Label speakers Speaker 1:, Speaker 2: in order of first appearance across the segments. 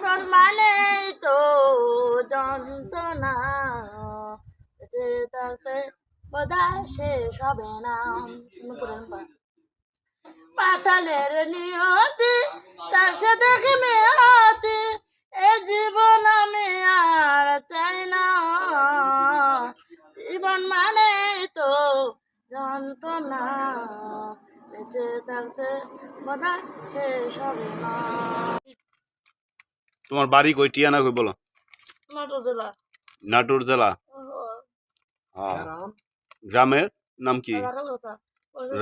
Speaker 1: জীবন মানে তো যন্ত্রণা, বেঁচে থাকতে বোধহয় শেষ হবে না। পাতালের নিয়তি তার সাথে কি মেয়াতি, এ জীবন আমি আর চাই না। জীবন মানে তো যন্ত্রণা, বেঁচে থাকতে বোধহয় শেষ হবে না।
Speaker 2: তোমার বাড়ি কই টিয়ানা কই বলো?
Speaker 1: নাটোর জেলা।
Speaker 2: নাটোর জেলা। গ্রামের নাম কি?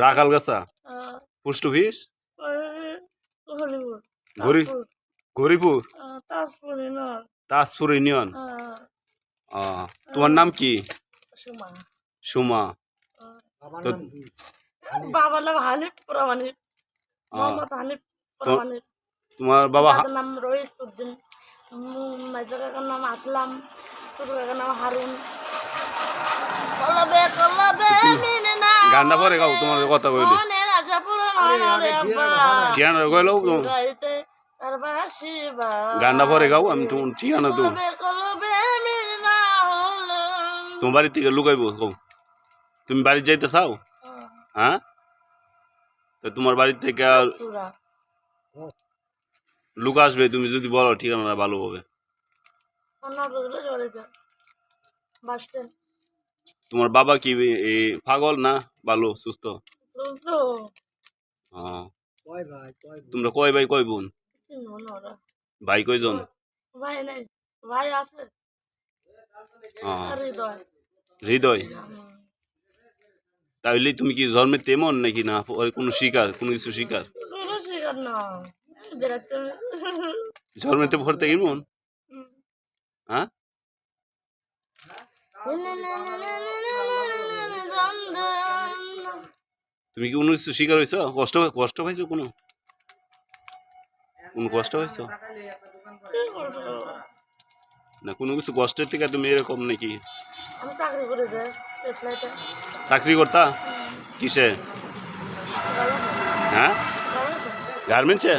Speaker 2: Rakhalgachha. Post office Garipur Tajpur union. তোমার নাম কি? সুমা।
Speaker 1: বাবার নাম হানিফ প্রামাণিক, মোহাম্মদ হানিফ প্রামাণিক।
Speaker 2: তোমার বাবা
Speaker 1: নাম রহিত উদ্দিন, মাইজা কাকার নাম আসলাম, ছোট কাকার নাম হারুন।
Speaker 2: গান্ডা পরে গাও, তোমার কথা কইলি টিয়ানা কইলো গান্ডা পরে গাও, আমি তোমার টিয়ানা তো তোমার বাড়ি থেকে লুকাইবো কও। তুমি বাড়ি যাইতে চাও? হ্যাঁ, তো তোমার বাড়ি থেকে লুকা আসবে তুমি যদি বলো ঠিকানা ভালো হবে। তোমার বাবা কি পাগল না ভালো সুস্থ? তোমরা কয় ভাই কয় বোন? ভাই কয়জন?
Speaker 1: ভাই নাই, ভাই আছে
Speaker 2: হৃদয়। তাহলে তুমি কি জন্মে তেমন নাকি না কোনো শিকার, কোনো কিছু শিকার? জন্মেতে ভরতে কেমন? হ্যাঁ, তুমি কি কোনো কিছু শিকার হয়েছ? কষ্ট পাইছো? কোনো কষ্ট হয়েছ না? কোনো কিছু কষ্টের থেকে তুমি এরকম নাকি? চাকরি করতা কিসে? হ্যাঁ, গার্মেন্টসে।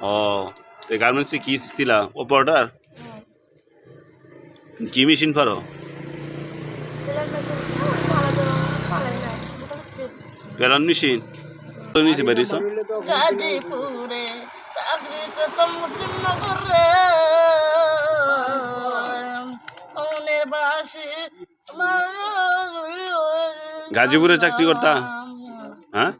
Speaker 2: ও, গার্মেন্টসে কি ছিলা? অপারেটর? কি মেশিন পারো? পেলান মেশিন নিচে বেরিয়েছ?
Speaker 1: গাজীপুরে চাকরি পেতাম মুসলিমনগরে,
Speaker 2: গাজীপুরে চাকরি করতা? হ্যাঁ,